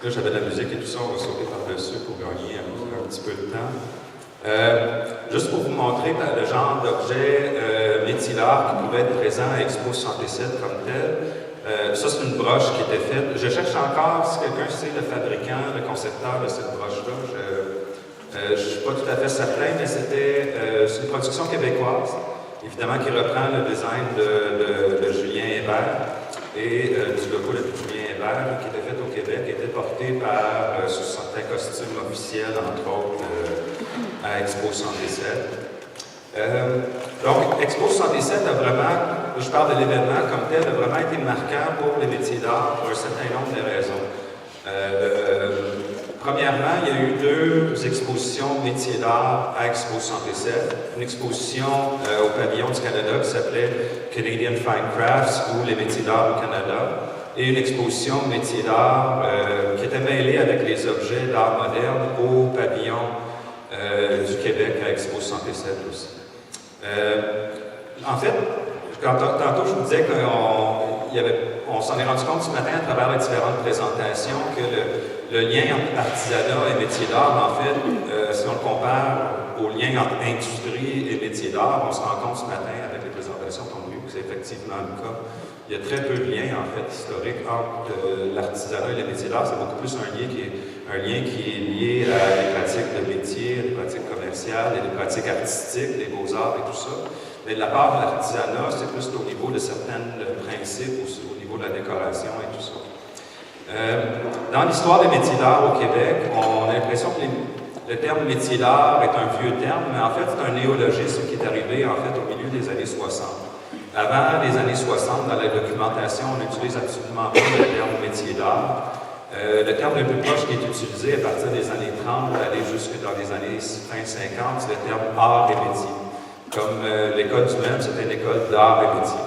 Là, j'avais de la musique et tout ça, on va sauter par-dessus pour gagner un petit peu de temps. Juste pour vous montrer le genre d'objet métier d'art qui pouvait être présent à Expo 67 comme tel. Ça, c'est une broche qui était faite. Je cherche encore, si quelqu'un sait le fabricant, le concepteur de cette broche-là. Je ne suis pas tout à fait certain, mais c'est une production québécoise, évidemment, qui reprend le design de Julien Hébert et du logo de Julien Hébert, qui était fait au Québec, qui était porté par sous certains costumes officiels, entre autres, à Expo 67. Donc, Expo 67 a vraiment, je parle de l'événement comme tel, a vraiment été marquant pour les métiers d'art pour un certain nombre de raisons. Premièrement, il y a eu 2 expositions métiers d'art à Expo 67. Une exposition au pavillon du Canada qui s'appelait Canadian Fine Crafts ou les métiers d'art au Canada, et une exposition métiers d'art qui était mêlée avec les objets d'art moderne au pavillon du Québec à Expo 67 aussi. En fait, tantôt je vous disais qu'on s'en est rendu compte ce matin à travers les différentes présentations que le lien entre artisanat et métier d'art, en fait, si on le compare au lien entre industrie et métier d'art, on se rend compte ce matin avec les présentations qu'on a eues que c'est effectivement le cas. Il y a très peu de liens, en fait, historiques entre l'artisanat et le métier d'art. C'est beaucoup plus un lien qui est lié à des pratiques de métier, des pratiques commerciales et des pratiques artistiques, des beaux-arts et tout ça. Mais de la part de l'artisanat, c'est plus au niveau de certains principes, au niveau de la décoration et tout ça. Dans l'histoire des métiers d'art au Québec, on a l'impression que le terme métier d'art est un vieux terme, mais en fait, c'est un néologisme qui est arrivé en fait au milieu des années 60. Avant les années 60, dans la documentation, on n'utilise absolument pas le terme métier d'art. Le terme le plus proche qui est utilisé à partir des années 30, aller jusque dans les années fin 50, c'est le terme art et métier. Comme l'école du même, c'était une école d'art et métier.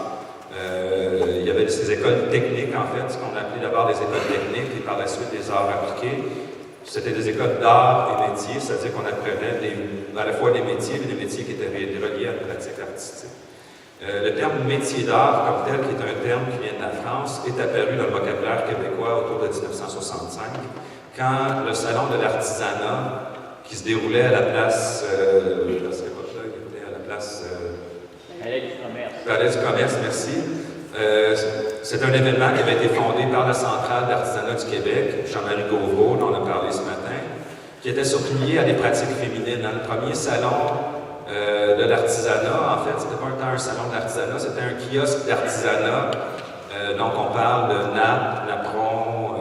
Il y avait ces écoles techniques, en fait, ce qu'on appelait d'abord des écoles techniques, et par la suite des arts appliqués. C'était des écoles d'art et métier, c'est-à-dire qu'on apprenait à la fois des métiers, mais des métiers qui étaient reliés à la pratique artistique. Le terme métier d'art, comme tel, qui est un terme qui vient de la France, est apparu dans le vocabulaire québécois autour de 1965, quand le salon de l'artisanat, qui se déroulait à la place, Palais du commerce. Palais du commerce, merci. C'est un événement qui avait été fondé par la Centrale d'artisanat du Québec, Jean-Marie Gauvreau, dont on a parlé ce matin, qui était surtout lié à des pratiques féminines. Dans le premier salon de l'artisanat, en fait, c'était pas un salon de l'artisanat, c'était un kiosque d'artisanat. Donc on parle de nappes, napperons,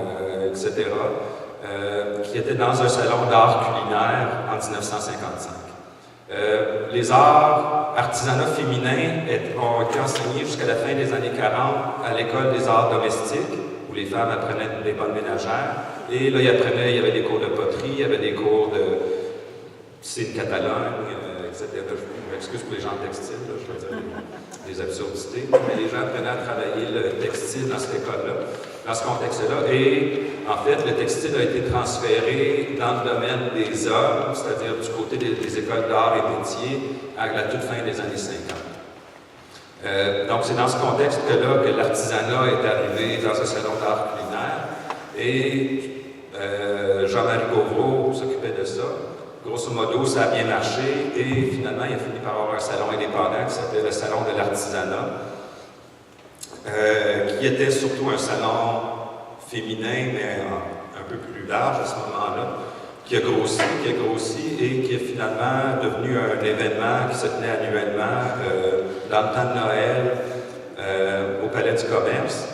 etc., qui était dans un salon d'art culinaire en 1955. Les arts artisanat féminins ont été enseignés jusqu'à la fin des années 40 à l'école des arts domestiques, où les femmes apprenaient des bonnes ménagères. Et là, il y avait des cours de poterie, il y avait des cours de piscine Catalogne, etc. Je m'excuse pour les gens textiles, là, je veux dire des absurdités, mais les gens apprenaient à travailler le textile dans cette école-là, dans ce contexte-là. Et en fait, le textile a été transféré dans le domaine des hommes, c'est-à-dire du côté des écoles d'art et métiers, à la toute fin des années 50. Donc, c'est dans ce contexte-là que l'artisanat est arrivé dans ce salon d'art culinaire. Et Jean-Marie Gauvreau s'occupait de ça. Grosso modo, ça a bien marché et finalement, il a fini par avoir un salon indépendant qui s'appelait le Salon de l'artisanat, qui était surtout un salon féminin, mais un peu plus large à ce moment-là, qui a grossi et qui est finalement devenu un événement qui se tenait annuellement dans le temps de Noël au Palais du Commerce.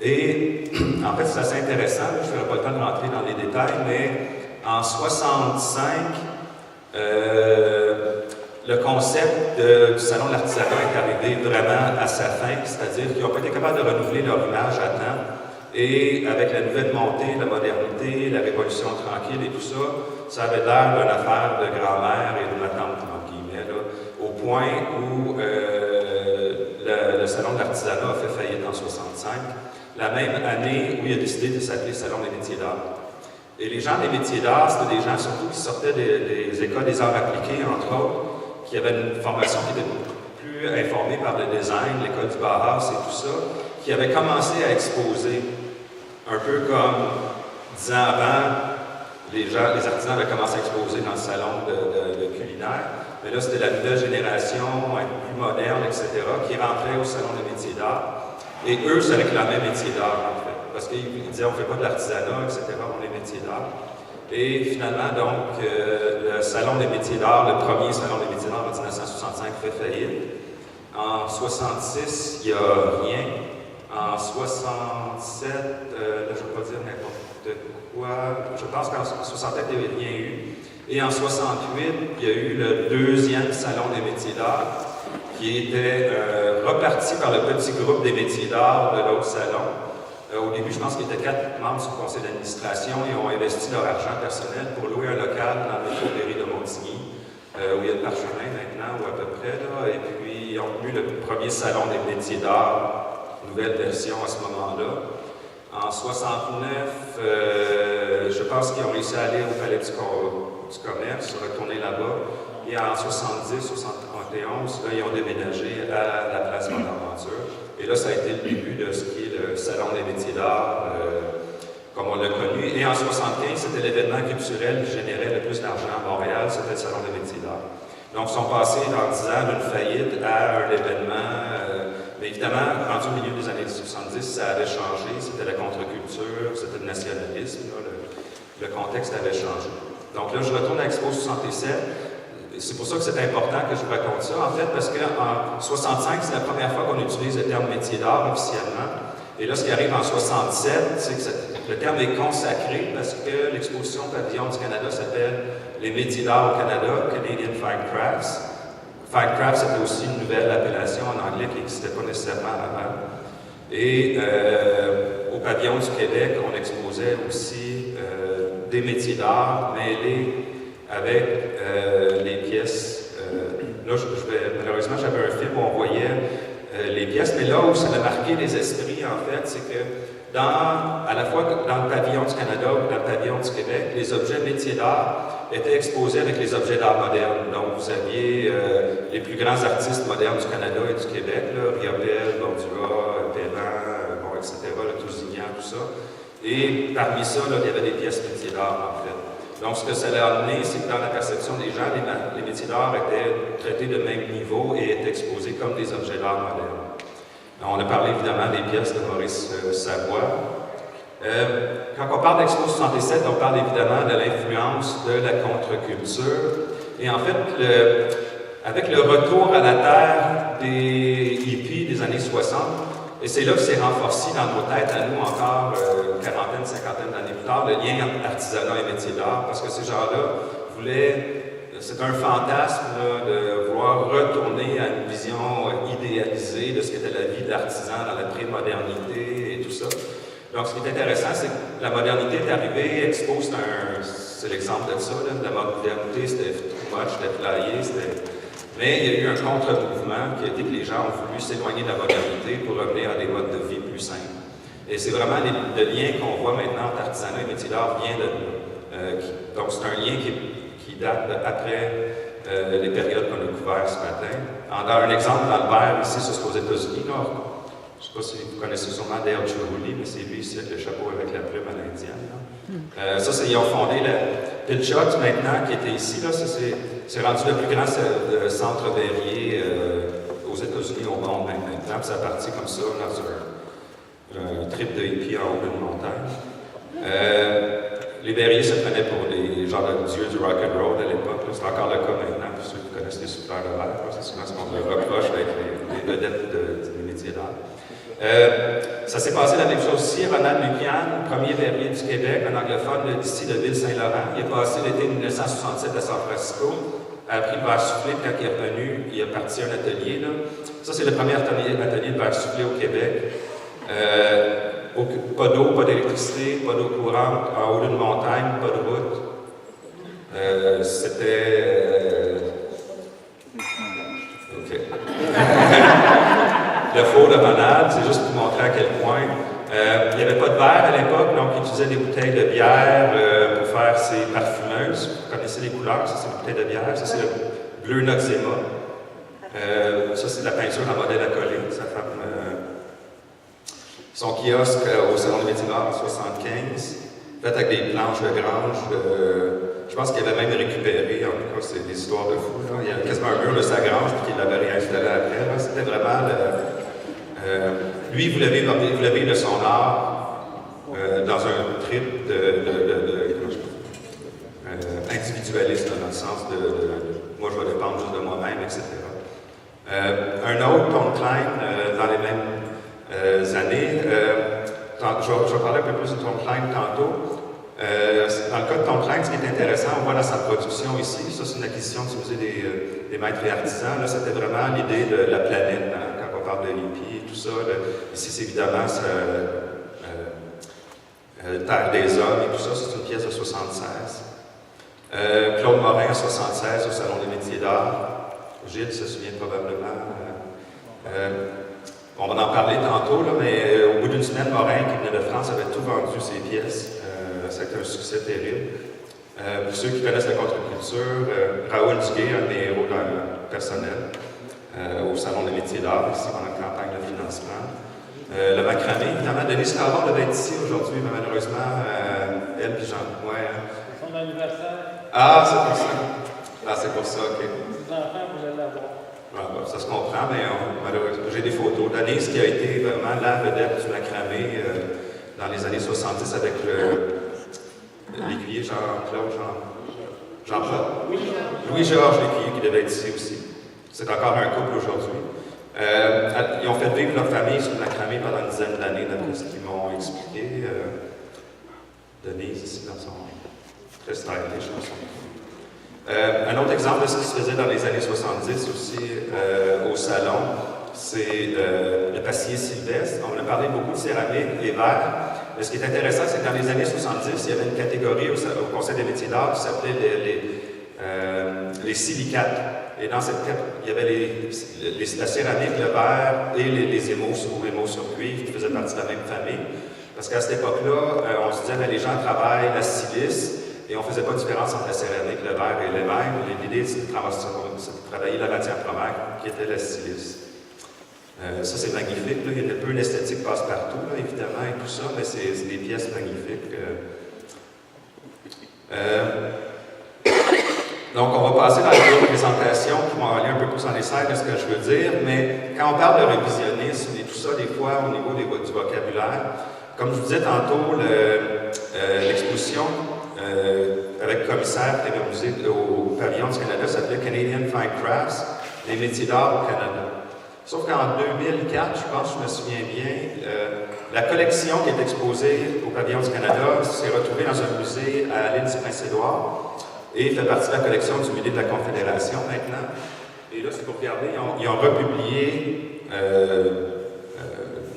Et en fait, c'est assez intéressant, je ne ferai pas le temps de rentrer dans les détails, mais en 1965, le concept du Salon de l'artisanat est arrivé vraiment à sa fin, c'est-à-dire qu'ils n'ont pas été capables de renouveler leur image à temps. Et avec la nouvelle montée, la modernité, la révolution tranquille et tout ça, ça avait l'air d'une affaire de grand-mère et de ma tante, entre guillemets, là, au point où le Salon de l'artisanat a fait faillite en 1965, la même année où il a décidé de s'appeler Salon des métiers d'art. Et les gens des métiers d'art, c'était des gens surtout qui sortaient des écoles des arts appliqués, entre autres, qui avaient une formation qui était beaucoup plus informée par le design, l'école du Bauhaus et tout ça, qui avaient commencé à exposer, un peu comme 10 ans avant, les artisans avaient commencé à exploser dans le salon de culinaire. Mais là, c'était la nouvelle génération, plus moderne, etc., qui rentrait au salon des métiers d'art. Et eux se réclamaient métiers d'art, en fait. Parce qu'ils disaient, on ne fait pas de l'artisanat, etc., on est métiers d'art. Et finalement, donc, le salon des métiers d'art, le premier salon des métiers d'art en 1965 fait faillite. En 66, il n'y a rien. En 67, là, je ne vais pas dire n'importe quoi, je pense qu'en 67, il n'y avait rien eu. Et en 68, il y a eu le deuxième salon des métiers d'art, qui était reparti par le petit groupe des métiers d'art de l'autre salon. Au début, je pense qu'il y était 4 membres sur le conseil d'administration. Ils ont investi leur argent personnel pour louer un local dans le métro-péri de Montigny, où il y a le parchemin maintenant, ou à peu près. Là. Et puis, ils ont tenu le premier salon des métiers d'art, nouvelle version à ce moment-là. En 69, je pense qu'ils ont réussi à aller au Palais du Commerce, retourner là-bas. Et en 70, 71, là, ils ont déménagé à la place Bonaventure. Et là, ça a été le début de ce qui est le Salon des métiers d'art, comme on l'a connu. Et en 75, c'était l'événement culturel qui générait le plus d'argent à Montréal, c'était le Salon des métiers d'art. Donc, ils sont passés dans 10 ans d'une faillite à un événement. Mais évidemment, rendu au milieu des années 70, ça avait changé. C'était la contre-culture, c'était le nationalisme. Là, le contexte avait changé. Donc là, je retourne à Expo 67. C'est pour ça que c'est important que je vous raconte ça, en fait, parce qu'en 65, c'est la première fois qu'on utilise le terme métier d'art officiellement. Et là, ce qui arrive en 67, c'est que le terme est consacré parce que l'exposition pavillon du Canada s'appelle les métiers d'art au Canada, Canadian Fine Crafts. Fine Crafts, c'était aussi une nouvelle appellation en anglais qui n'existait pas nécessairement avant. Et au pavillon du Québec, on exposait aussi des métiers d'art mêlés avec les pièces. Là, malheureusement, j'avais un film où on voyait les pièces, mais là où ça a marqué les esprits, en fait, c'est que à la fois dans le pavillon du Canada ou dans le pavillon du Québec, les objets métiers d'art étaient exposés avec les objets d'art moderne. Donc, vous aviez les plus grands artistes modernes du Canada et du Québec, là, Riopelle, Bordua, Perrin, bon, etc., le Tousignan, tout ça. Et parmi ça, là, il y avait des pièces métiers d'art, en fait. Donc, ce que ça a amené, c'est que dans la perception des gens, les métiers d'art étaient traités de même niveau et étaient exposés comme des objets d'art modernes. On a parlé évidemment des pièces de Maurice Savoie. Quand on parle d'Expo 67, on parle évidemment de l'influence de la contre-culture. Et en fait, avec le retour à la terre des hippies des années 60, et c'est là que c'est renforcé dans nos têtes à nous encore, quarantaine, cinquantaine d'années plus tard, le lien entre artisanat et métier d'art, parce que ces gens-là voulaient, c'est un fantasme là, de vouloir retourner à une vision idéalisée de ce qu'était la vie de l'artisan dans la pré-modernité et tout ça. Donc, ce qui est intéressant, c'est que la modernité est arrivée, Expo, c'est l'exemple de ça, là, la modernité, c'était too much, c'était flyé, mais il y a eu un contre-mouvement qui a été que les gens ont voulu s'éloigner de la modernité pour revenir à des modes de vie plus simples. Et c'est vraiment le lien qu'on voit maintenant entre artisanat et métier d'art vient de là. Donc c'est un lien qui date après les périodes qu'on a couvertes ce matin. Un exemple dans le verre, ici, c'est aux États-Unis. Je ne sais pas si vous connaissez sûrement Dale Chihuly, mais c'est lui ici avec le chapeau avec la plume à l'indienne. Ça, ils ont fondé la Pinchot maintenant, qui était ici. Là, c'est rendu le plus grand centre verrier aux États-Unis au monde maintenant. Ça a parti comme ça dans un trip de hippie en haut d'une montagne. Les verriers se prenaient pour des genres de dieux du rock and roll à l'époque. C'est encore le cas maintenant pour ceux qui connaissent les souffleurs de verre. C'est souvent ce qu'on me reproche avec les vedettes des métiers d'art. Ça s'est passé la même chose ici. Ronald Lukian, premier verrier du Québec, un anglophone d'ici de Ville-Saint-Laurent. Il est passé l'été 1967 à San Francisco, a appris le verre soufflé, quand il est revenu, il a parti un atelier. Là. Ça, c'est le premier atelier de verre soufflé au Québec. Pas d'eau, pas d'électricité, pas d'eau courante, en haut d'une montagne, pas de route. C'était... OK. Le faux de Ronald, c'est juste pour montrer à quel point. Il n'y avait pas de verre à l'époque, donc il utilisait des bouteilles de bière pour faire ses parfumeuses. Vous connaissez les couleurs, ça c'est une bouteille de bière, ça c'est le bleu Noxema. Ça c'est de la peinture en modèle accolé, sa femme. Son kiosque au Salon des métiers d'art en 1975. fait avec des planches de grange. Je pense qu'il avait même récupéré, en tout cas, c'est des histoires de fou. Là. Il y a quasiment un mur de sa grange, puis qu'il l'avait réinstallé après. C'était vraiment... lui, il voulait vivre de son art dans un trip individualiste, dans le sens de moi, je vais dépendre juste de moi-même, etc. Un autre, Tom Klein, dans les mêmes années, je vais parler un peu plus de Tom Klein tantôt. Dans le cas de Tom Klein, ce qui est intéressant, on voit dans sa production ici, ça c'est une acquisition du musée des maîtres et artisans, là c'était vraiment l'idée de la planète, hein, quand on parle de hippie et tout ça. Là, ici c'est évidemment Terre des hommes et tout ça, c'est une pièce de 76. Claude Morin, 76, au Salon des métiers d'art. Gilles se souvient probablement. On va en parler tantôt, là, mais au bout d'une semaine, Morin, qui venait de France, avait tout vendu ses pièces. Ça a été un succès terrible. Pour ceux qui connaissent la contre-culture, Raoul Duguay, un des héros personnels, au Salon des métiers d'art, ici, pendant la campagne de financement. Le macramé, évidemment, Denise Lavard devait être ici aujourd'hui, mais malheureusement, elle et Jean. Ouais, hein. Son anniversaire. Ah, c'est pour ça. Ah, c'est pour ça, OK. Les enfants voulaient l'avoir. Ouais, ça se comprend, mais malheureusement, j'ai des photos. Denise qui a été vraiment la vedette du macramé dans les années 70 avec l'aiguiller Jean-Claude, Jean-Paul. Louis-Georges Lécuyer qui devait être ici aussi. C'est encore un couple aujourd'hui. Ils ont fait vivre leur famille sur le macramé pendant une dizaine d'années, d'après ce qu'ils m'ont expliqué. Denise, ici, dans son très stylé chanson. Un autre exemple de ce qui se faisait dans les années 70 aussi au salon, c'est le passier sylvestre. On a parlé beaucoup de céramique et verre. Mais ce qui est intéressant, c'est que dans les années 70, il y avait une catégorie au Conseil des métiers d'art qui s'appelait les silicates. Et dans cette catégorie, il y avait la céramique, le verre et les émaux sur cuivre qui faisaient partie de la même famille. Parce qu'à cette époque-là, on se disait que les gens travaillent la silice et on ne faisait pas de différence entre la céramique, le verre et les verres. L'idée, c'est de travailler la matière première qui était la silice. Ça, c'est magnifique. Là. Il y a un peu une esthétique passe-partout, évidemment, et tout ça, mais c'est des pièces magnifiques. Donc, on va passer dans les autres présentations qui vont aller un peu plus en détail de ce que je veux dire, mais quand on parle de révisionnisme et tout ça, des fois, au niveau du vocabulaire, comme je vous disais tantôt, l'exposition avec le commissaire qui était au musée au pavillon du Canada s'appelait Canadian Fine Crafts, les métiers d'art au Canada. Sauf qu'en 2004, je pense, je me souviens bien, la collection qui est exposée au pavillon du Canada s'est retrouvée dans un musée à l'île du Prince-Édouard et fait partie de la collection du musée de la Confédération maintenant. Et là, c'est pour regarder, ils ont republié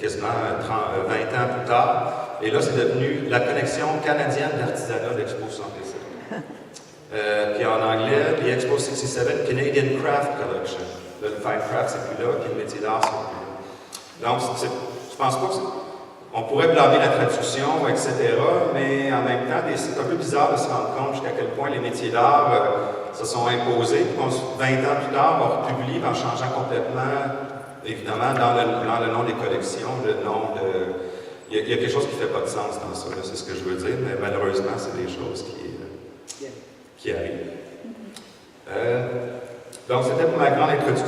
quasiment 20 ans plus tard. Et là, c'est devenu la collection canadienne d'artisanat d'Expo 67. Puis en anglais, puis Expo 67 Canadian Craft Collection. Le Fine Craft, c'est plus là, puis le métier d'art, c'est plus là. Donc, je pense pas que on pourrait blâmer la traduction, etc., mais en même temps, c'est un peu bizarre de se rendre compte jusqu'à quel point les métiers d'art se sont imposés. Puis 20 ans plus tard, on republie en changeant complètement, évidemment, dans le nom des collections, le nom de... Il y a quelque chose qui ne fait pas de sens dans ça, c'est ce que je veux dire, mais malheureusement, c'est des choses qui arrivent. Donc, c'était pour ma grande introduction.